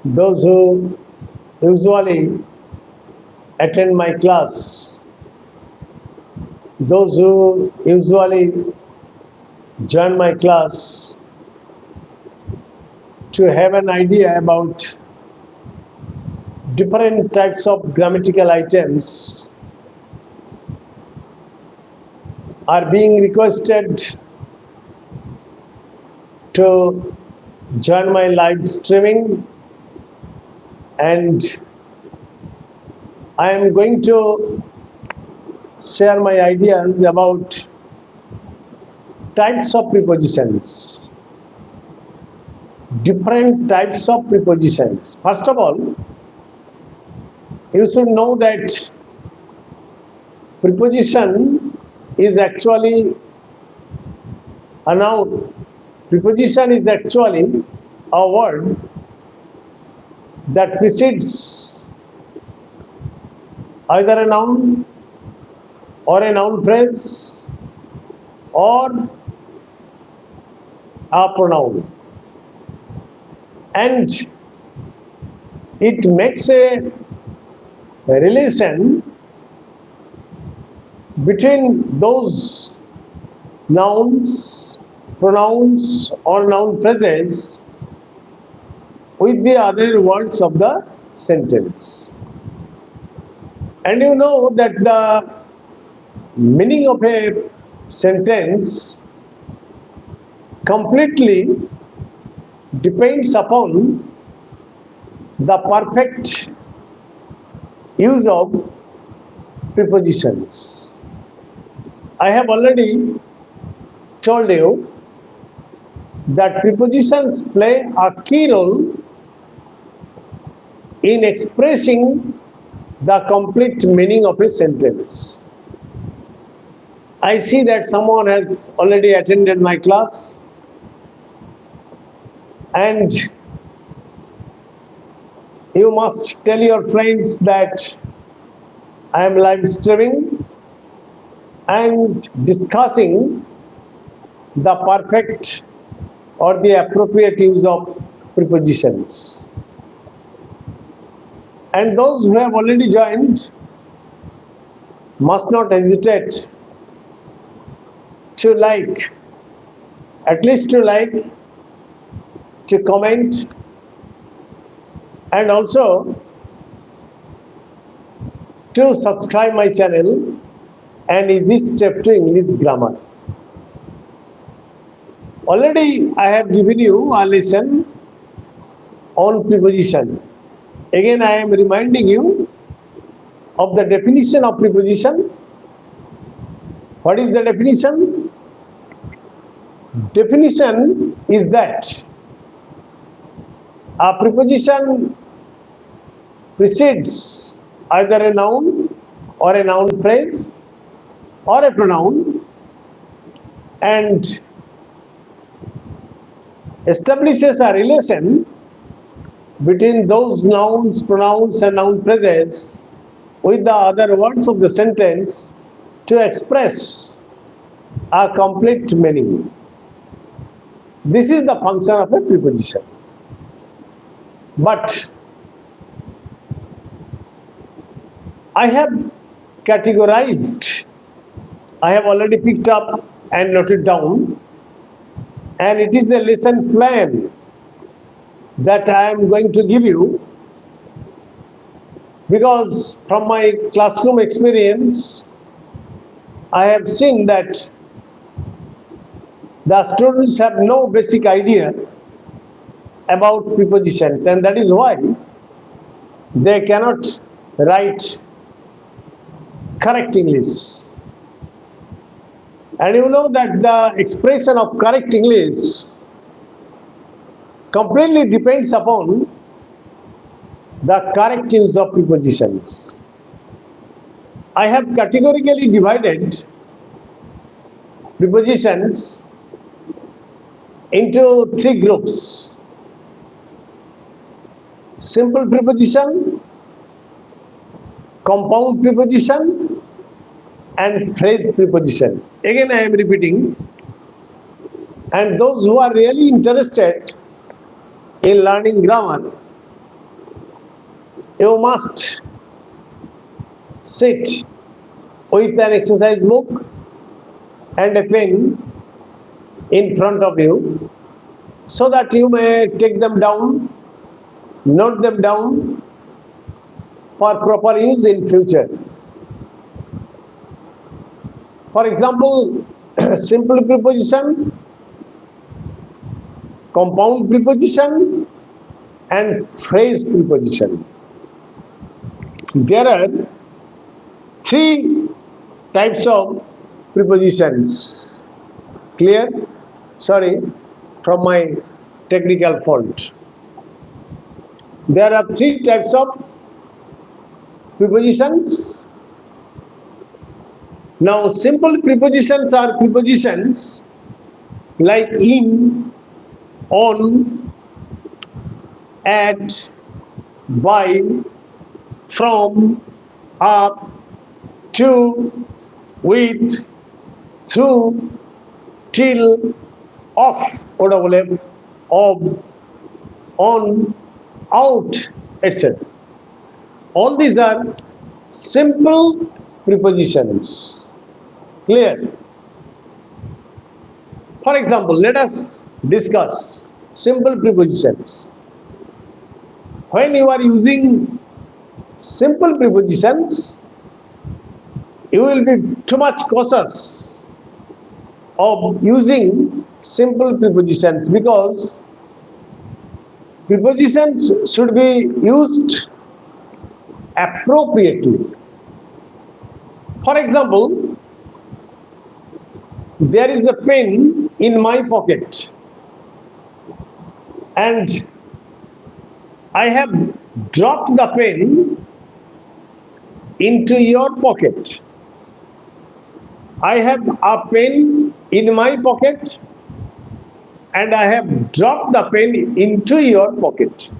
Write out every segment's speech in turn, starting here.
those who usually attend my class, those who usually join my class to have an idea about different types of grammatical items are being requested to join my live streaming, and I am going to share my ideas about types of prepositions, different types of prepositions. First of all, you should know that preposition is actually a noun. Preposition is actually a word that precedes either a noun or a noun phrase or a pronoun, and it makes a relation between those nouns, pronouns or noun phrases with the other words of the sentence. And you know that the meaning of a sentence completely depends upon the perfect use of prepositions. I have already told you that prepositions play a key role in expressing the complete meaning of a sentence. I see that someone has already attended my class, and you must tell your friends that I am live streaming and discussing the perfect or the appropriate use of prepositions. And those who have already joined must not hesitate to like, at least to like, to comment, and also to subscribe my channel, An Easy Step to English Grammar. Already I have given you a lesson on preposition. Again, I am reminding you of the definition of preposition. What is the definition? Definition is that a preposition precedes either a noun or a noun phrase or a pronoun and establishes a relation between those nouns, pronouns and noun phrases with the other words of the sentence to express a complete meaning. This is the function of a preposition. But I have categorized, I have already picked up and noted down, and it is a lesson plan that I am going to give you, because from my classroom experience I have seen that the students have no basic idea about prepositions, and that is why they cannot write correct English. And you know that the expression of correct English completely depends upon the correct use of prepositions. I have categorically divided prepositions into three groups: simple preposition, compound preposition, and phrase preposition. Again, I am repeating, and those who are really interested in learning grammar, you must sit with an exercise book and a pen in front of you so that you may take them down, note them down for proper use in future. For example, simple preposition, compound preposition, and phrase preposition. There are three types of prepositions. Clear? Sorry, from my technical fault. There are three types of prepositions. Now, simple prepositions are prepositions like in, on, at, by, from, up, to, with, through, till, of, of, on, out, etc. All these are simple prepositions. Clear? For example, let us discuss simple prepositions. When you are using simple prepositions, you will be too much cautious of using simple prepositions because prepositions should be used appropriately. For example, there is a pen in my pocket and I have dropped the pen into your pocket. I have a pen in my pocket and I have dropped the pen into your pocket.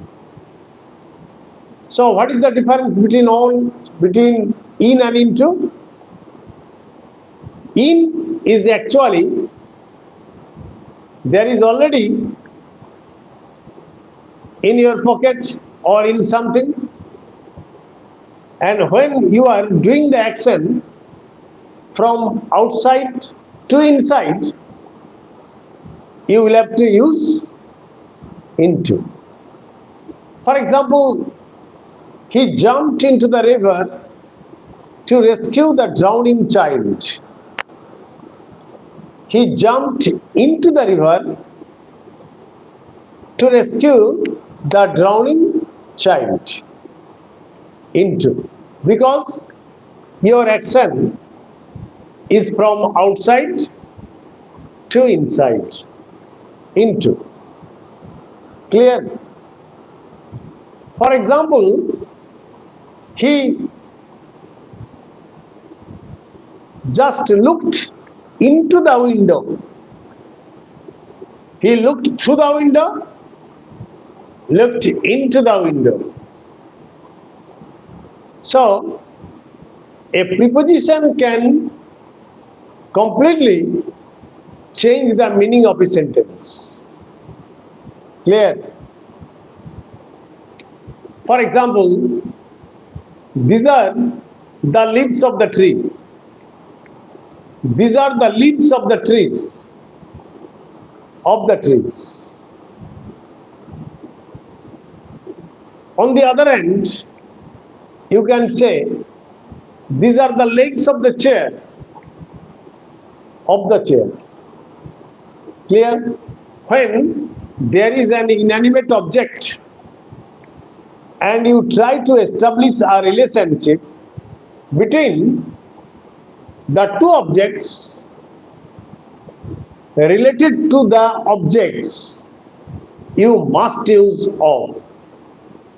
So what is the difference between in and into? In is actually there is already in your pocket or in something, and when you are doing the action from outside to inside, you will have to use into. For example, he jumped into the river to rescue the drowning child. He jumped into the river to rescue the drowning child. Into. Because your action is from outside to inside. Into. Clear? For example, he just looked into the window. He looked through the window, looked into the window. So, a preposition can completely change the meaning of a sentence. Clear? For example, these are the leaves of the tree. These are the leaves of the trees. On the other hand, you can say these are the legs of the chair. Clear? When there is an inanimate object and you try to establish a relationship between the two objects related to the objects, you must use of.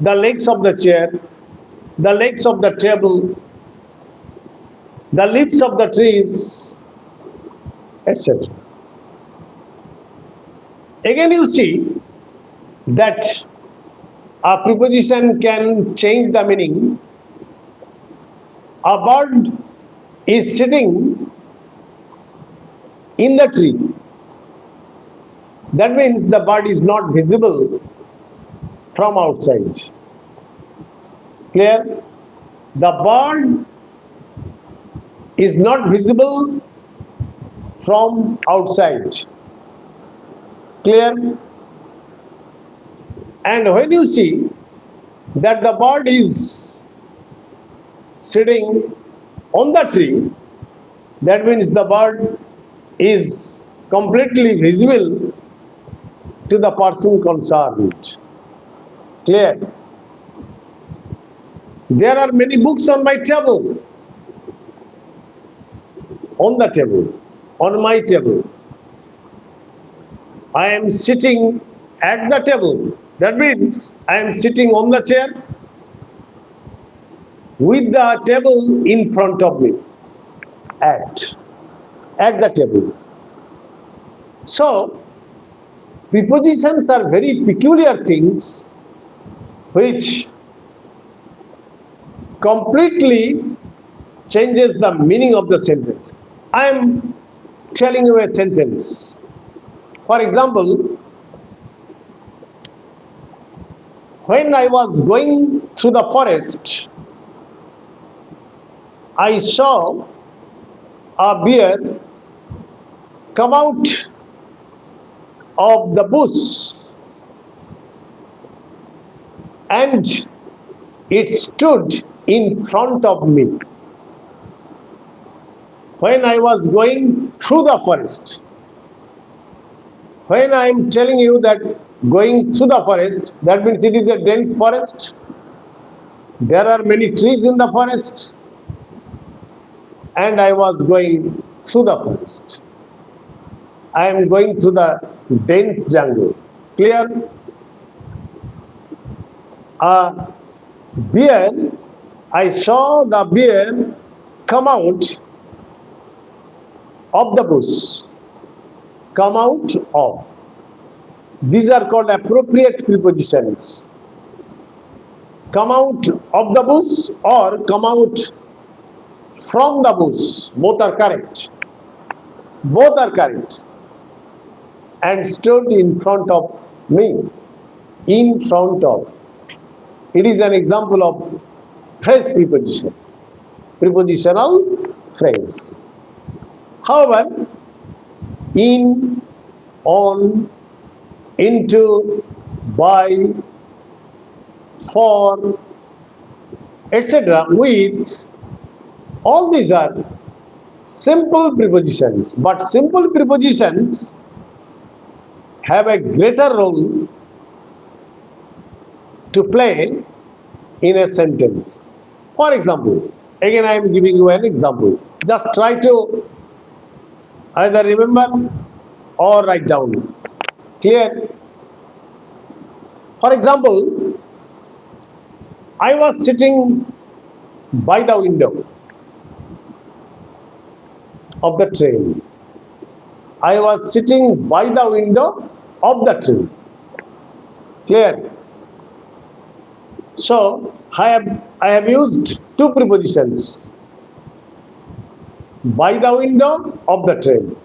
The legs of the chair, the legs of the table, the leaves of the trees, etc. Again, you see that a preposition can change the meaning. A bird is sitting in the tree. That means the bird is not visible from outside. Clear? The bird is not visible from outside. Clear? And when you see that the bird is sitting on the tree, that means the bird is completely visible to the person concerned. Clear? There are many books on my table. On the table, on my table. I am sitting at the table. That means I am sitting on the chair with the table in front of me. At the table. So, prepositions are very peculiar things which completely changes the meaning of the sentence. I am telling you a sentence. For example, when I was going through the forest, I saw a bear come out of the bush and it stood in front of me. When I was going through the forest, when I am telling you that going through the forest, that means it is a dense forest. There are many trees in the forest, and I was going through the forest. I am going through the dense jungle. Clear? A bear, I saw the bear come out of the bush. Come out of. These are called appropriate prepositions. Come out of the bush or come out from the bush. Both are correct. Both are correct. And stood in front of me. In front of. It is an example of phrase preposition. Prepositional phrase. However, in, on, into, by, for, etc. with, all these are simple prepositions. But simple prepositions have a greater role to play in a sentence. For example, again I am giving you an example. Just try to either remember or write down. Clear? For example, I was sitting by the window of the train. I was sitting by the window of the train. Clear? So, I have used two prepositions. By the window of the train.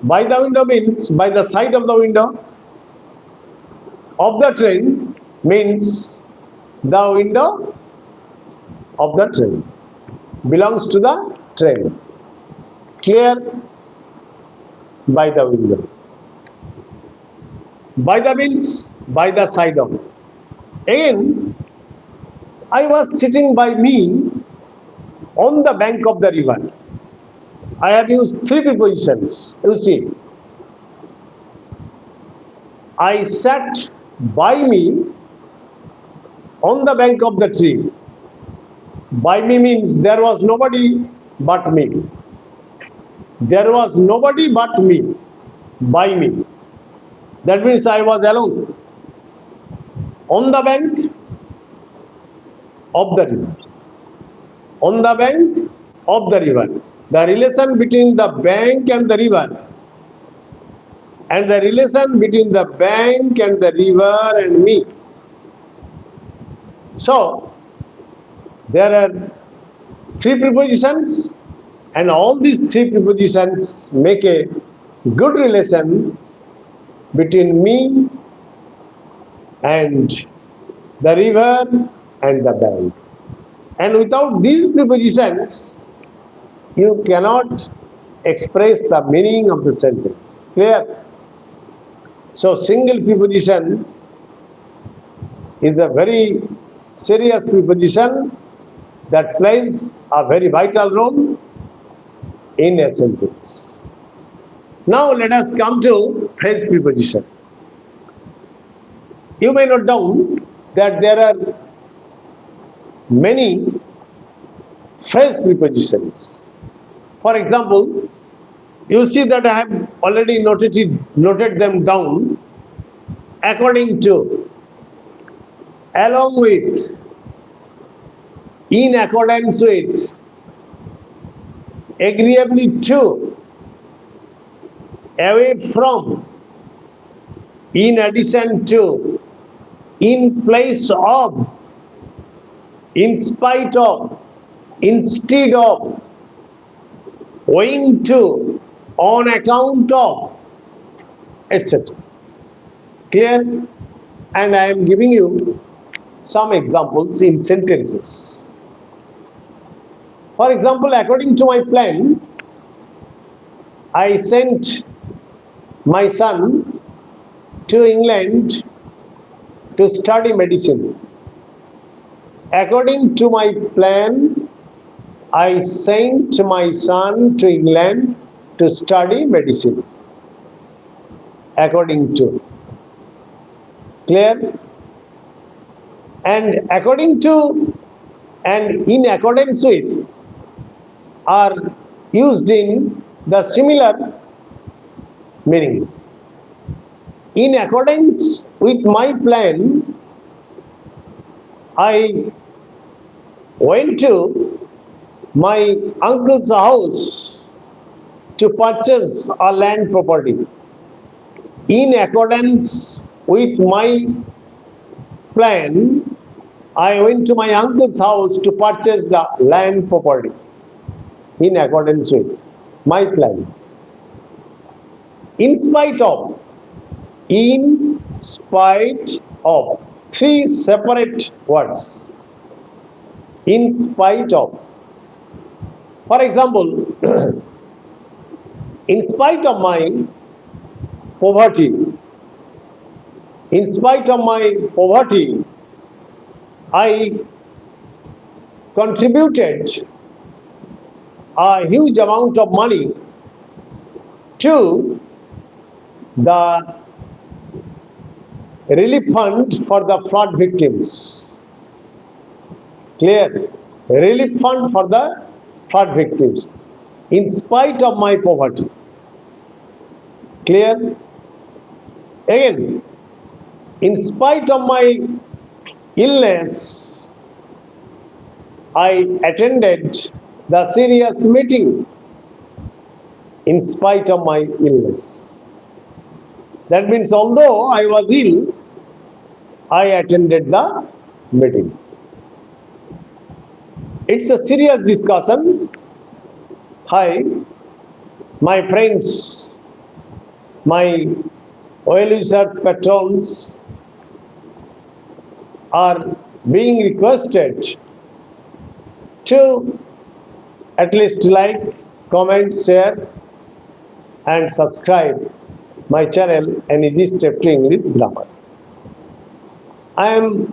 By the window means by the side of the window. Of the train means the window of the train. Belongs to the train. Clear? By the window. By the means by the side of. Again, I was sitting by me on the bank of the river. I have used three prepositions. You see, I sat by me on the bank of the tree. By me means there was nobody but me. There was nobody but me. By me. That means I was alone. On the bank of the river. On the bank of the river. The relation between the bank and the river, and the relation between the bank and the river and me. So, there are three prepositions, and all these three prepositions make a good relation between me and the river, and the bank. And without these prepositions, you cannot express the meaning of the sentence. Clear? So, single preposition is a very serious preposition that plays a very vital role in a sentence. Now, let us come to phrase preposition. You may note down that there are many phrase prepositions. For example, you see that I have already noted them down according to, along with, in accordance with, agreeably to, away from, in addition to, in place of, in spite of, instead of, owing to, on account of, etc. Clear? And I am giving you some examples in sentences. For example, according to my plan, I sent my son to England to study medicine. According to my plan, I sent my son to England to study medicine. According to. Clear? And according to and in accordance with are used in the similar meaning. In accordance with my plan, I went to my uncle's house to purchase a land property. In accordance with my plan, I went to my uncle's house to purchase the land property. In accordance with my plan. In spite of, in spite of, three separate words. In spite of. For example, in spite of my poverty, in spite of my poverty, I contributed a huge amount of money to the relief fund for the flood victims. Clear? Relief fund for the flood victims. In spite of my poverty. Clear? Again, in spite of my illness, I attended the serious meeting. In spite of my illness. That means although I was ill, I attended the meeting. It's a serious discussion. Hi, my friends, my well-wishers, patrons are being requested to at least like, comment, share and subscribe my channel, An Easy Step to English Grammar. I am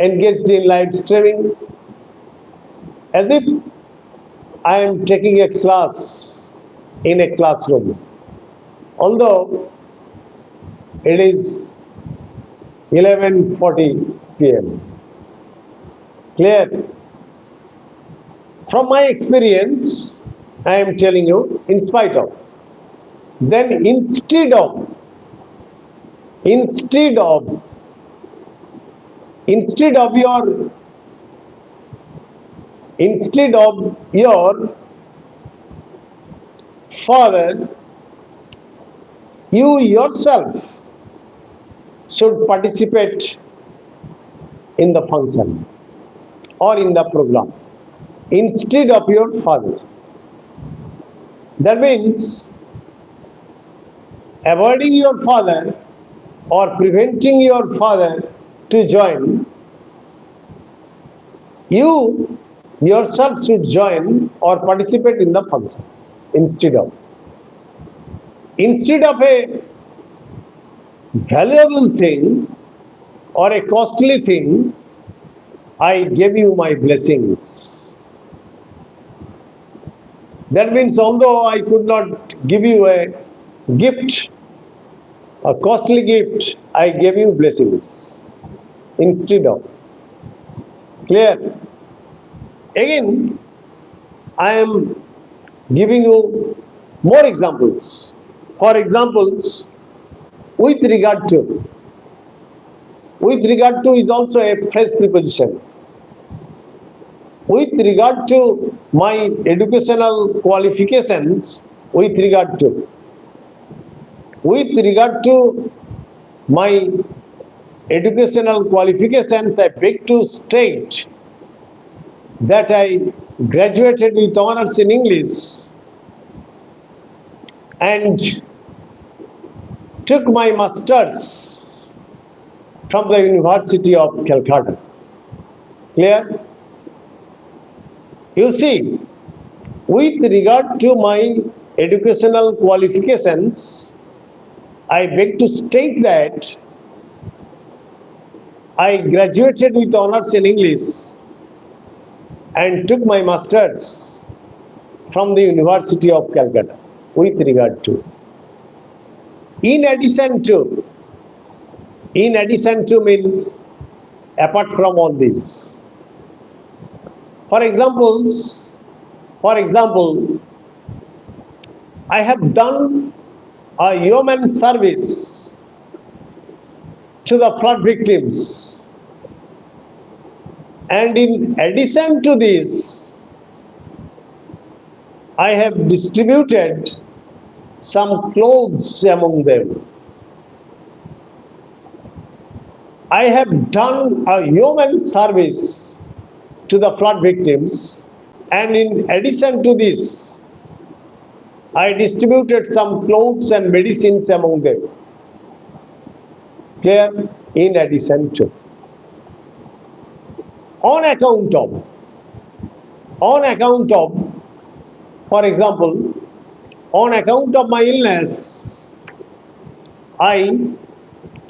engaged in live streaming as if I am taking a class in a classroom. Although it is 11:40 p.m. Clear? From my experience, I am telling you, in spite of. Then instead of your father, you yourself should participate in the function or in the program instead of your father. That means avoiding your father or preventing your father to join You yourself should join or participate in the function instead of. Instead of a valuable thing or a costly thing, I gave you my blessings. That means, although I could not give you a gift, a costly gift, I gave you blessings instead of. Clear? Again, I am giving you more examples. For examples, with regard to. With regard to is also a phrase preposition. With regard to my educational qualifications, with regard to. With regard to my educational qualifications, I beg to state that I graduated with honors in English and took my masters from the University of Calcutta. Clear? You see, with regard to my educational qualifications, I beg to state that I graduated with honors in English and took my masters from the University of Calcutta. With regard to. In addition to means apart from all this. For example, I have done a human service to the flood victims, and in addition to this, I have distributed some clothes among them. I have done a human service to the flood victims, and in addition to this, I distributed some clothes and medicines among them. Clear? In addition to. On account of, for example, on account of my illness, I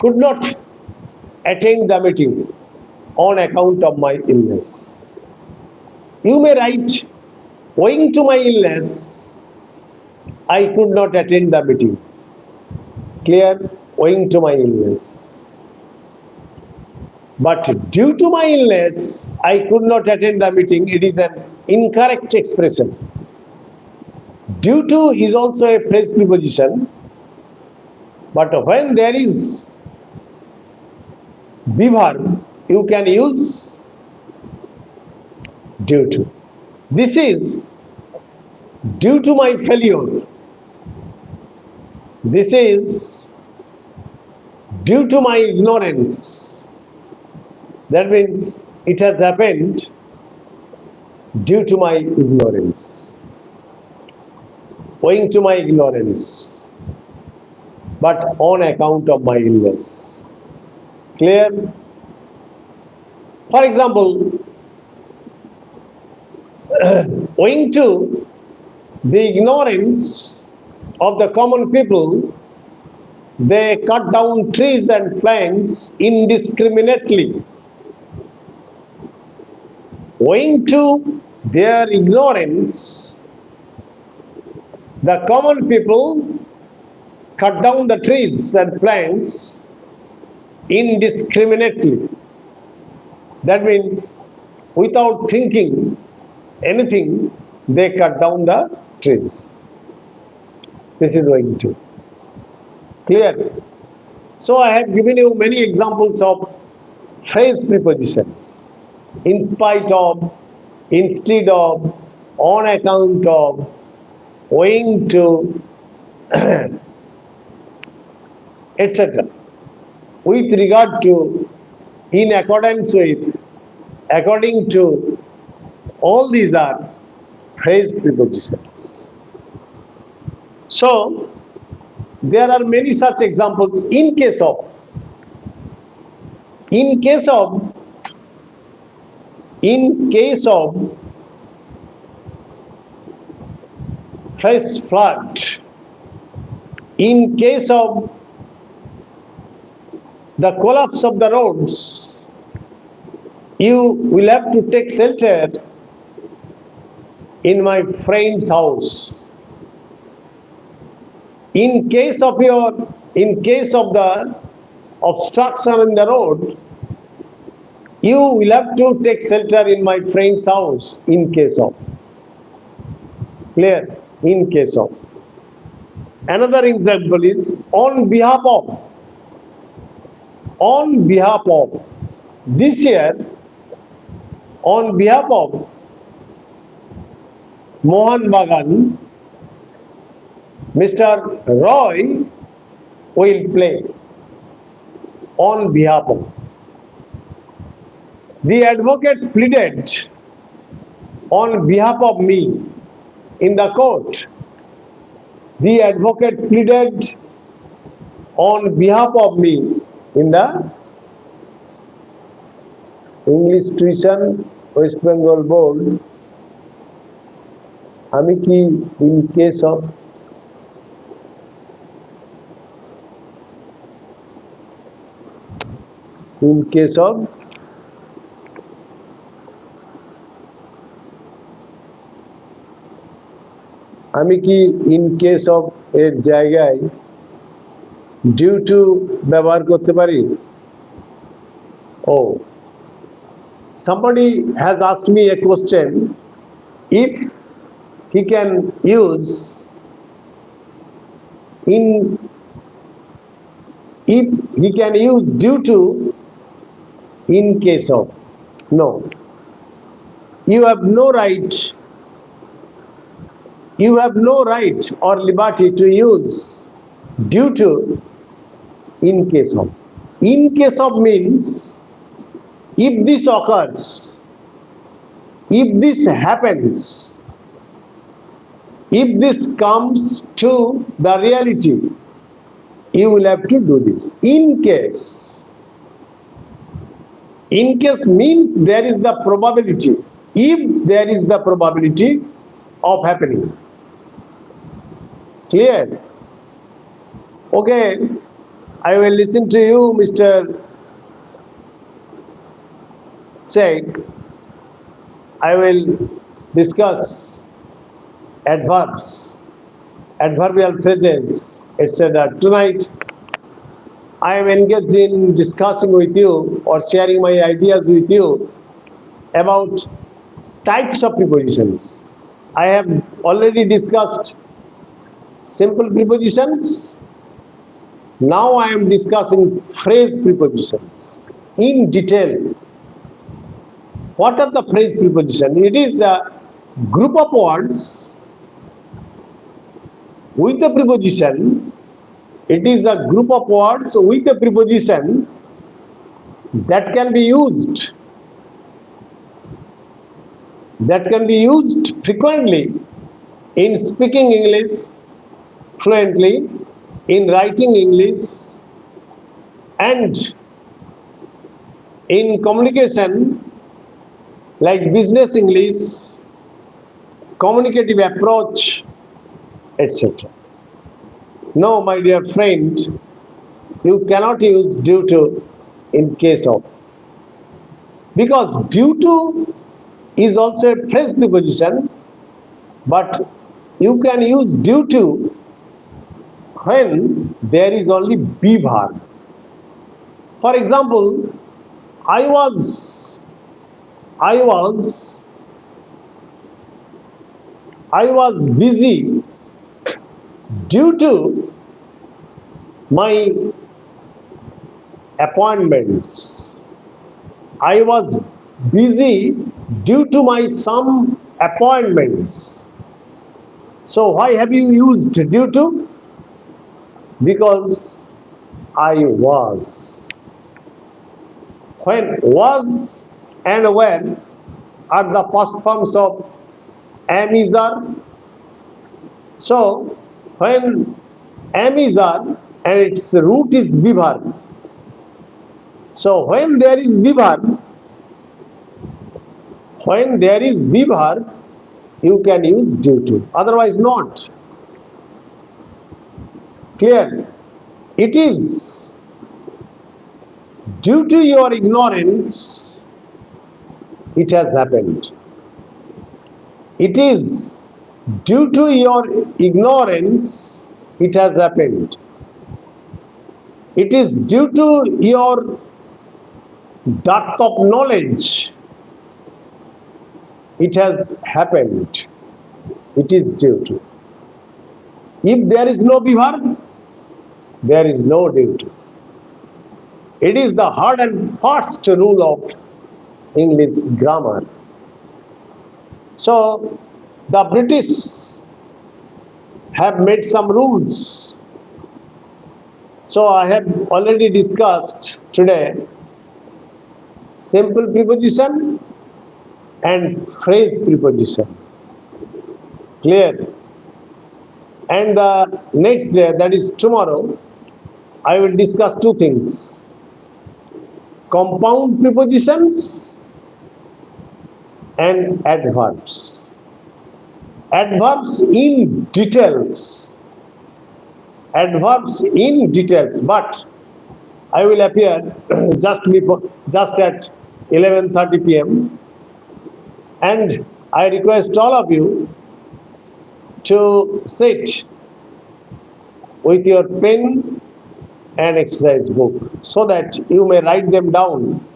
could not attend the meeting on account of my illness. You may write, owing to my illness, I could not attend the meeting. Clear? Owing to my illness. But due to my illness, I could not attend the meeting. It is an incorrect expression. Due to is also a phrase preposition, but when there is be verb, you can use due to. This is due to my failure. This is due to my ignorance. That means it has happened due to my ignorance. Owing to my ignorance, but on account of my illness. Clear? For example, owing to the ignorance of the common people, they cut down trees and plants indiscriminately. Owing to their ignorance, the common people cut down the trees and plants indiscriminately. That means without thinking anything, they cut down the trees. This is owing to. Clear? So I have given you many examples of phrase prepositions. In spite of, instead of, on account of, owing to, etc. With regard to, in accordance with, according to, all these are phrase prepositions. So, there are many such examples in case of In case of fresh flood, in case of the collapse of the roads, you will have to take shelter in my friend's house. In case of the obstruction in the road, you will have to take shelter in my friend's house. In case of. Clear? In case of. Another example is on behalf of. On behalf of. This year, on behalf of Mohan Bagan, Mr. Roy will play. On behalf of. The advocate pleaded on behalf of me in the court. The advocate pleaded on behalf of me in the English tuition West Bengal board. আমি কি in case of আমি কি in case of এর জায়গায় due to ব্যবহার করতে পারি? Oh, somebody has asked me a question. If he can use due to in case of. No, you have no right or liberty to use due to in case of. In case of means if this occurs, if this happens, if this comes to the reality, you will have to do this. In case. In case means there is the probability. If there is the probability of happening. Clear? Okay, I will listen to you, Mr. Sheikh. I will discuss adverbs, adverbial phrases, etc. Tonight, I am engaged in discussing with you or sharing my ideas with you about types of prepositions. I have already discussed simple prepositions. Now I am discussing phrase prepositions in detail. What are the phrase preposition? It is a group of words with a preposition. It is a group of words with a preposition that can be used frequently in speaking English fluently, in writing English, and in communication like business English, communicative approach, etc. No, my dear friend, you cannot use due to in case of, because due to is also a phrase preposition, but you can use due to when there is only be verb. For example, I was busy due to my appointments. I was busy due to my some appointments. So why have you used due to? Because I was. When was and when are the past forms of am is are. So when am is are and its root is be verb. So when there is be verb, When there is be verb, you can use due to, otherwise not. Clear? It is due to your ignorance it has happened. It is due to your ignorance it has happened. It is due to your dearth of knowledge it has happened. It is due to. If there is no be verb, there is no due to. It is the hard and fast rule of English grammar. So the British have made some rules. So I have already discussed today simple preposition and phrase preposition. Clear? And the next day, that is tomorrow, I will discuss two things: compound prepositions and adverbs. Adverbs in details. Adverbs in details. But I will appear just at 11:30 p.m. and I request all of you to sit with your pen and exercise book so that you may write them down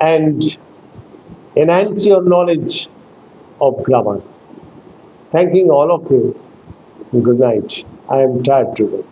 and enhance your knowledge of grammar. Thanking all of you. Good night. I am tired today.